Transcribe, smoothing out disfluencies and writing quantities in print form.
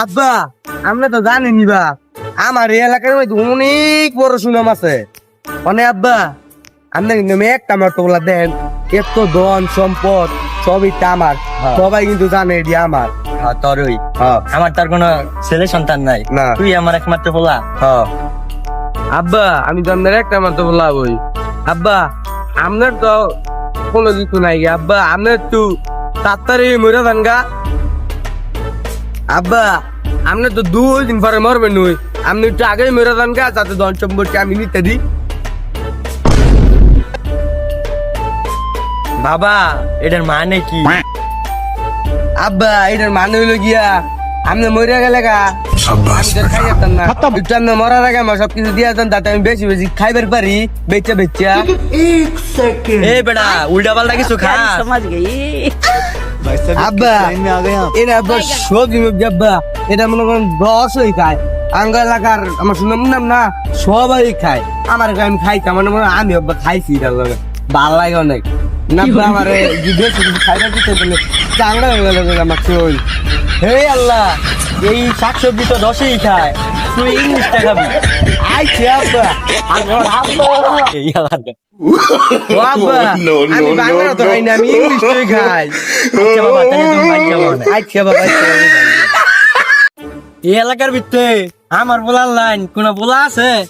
আব্বা আমরা তো জানিনি বা আমার এই এলাকার মধ্যে অনেক বড় সুনাম আছে। মানে আব্বা আপনার কিন্তু আমি একটা মাত্র বলা দেন, এত ধন সম্পদ সবই তো আমার, হ্যাঁ। সবাই কিন্তু জানে এটি আমার। তোরই হ্যাঁ আমার তার কোনো ছেলে সন্তান নাই, না। তুই আমার একমাত্র পোলা। হ্যাঁ আব্বা আমি তো আপনার একটা মাত্র বলা বই। আব্বা আপনার তো কোনো কিছু নাই গে আব্বা, আপনার তো তাড়াতাড়ি মরে যান গা। আব্বা আপনি তো 2 দিন পরে মরবেন নই, আপনি একটু আগেই মরে যান গা, যাতে ধন সম্পত্তি আমি নিতে দিই। বাবা এটার মানে কি? আব্বা এটার মানে হইলো গিয়া আপনি মরে গেলে গা আমি তো খাই যেতাম না, একটু আপনি মরার আগে আমার সবকিছু দিয়ে দেন, তাতে আমি বেশি বেশি খাইবার পারি বেচা বেচা। এ বেটা উল্টা পাল্টা কিছু খা। समझ गई। আব্বা এটা আব্বা সবজি মবজি আব্বা, এটা মনে করেন রসই খায় আঙ্গ এলাকার, আমার শুনলাম নাম না সবাই খায়, আমার আমি খাইতাম মানে মনে হয় আমি আব্বা খাইছি এটার লগে ভাল লাগে অনেক। না আব্বা আমার বেশি কিছু খাইবার দিতে বলে চাংড়া হয়ে গেল আমার চই। হে আল্লাহ, এই শাকসবজি তো দশই খায়, তুই ইংলিশটা খাবি। আইছে আব্বা এই আলাদা। ও আব্বা আমি বাংলা তো খাই না, আমি ইংলিশ তুই খাই। আচ্ছা বাবা, তাহলে তুমি বাড়ি যাবো না। আচ্ছা বাবা আচ্ছা বাবা। এই এলাকার ভিতরে আমার বলার লাইন কোন বলা আছে?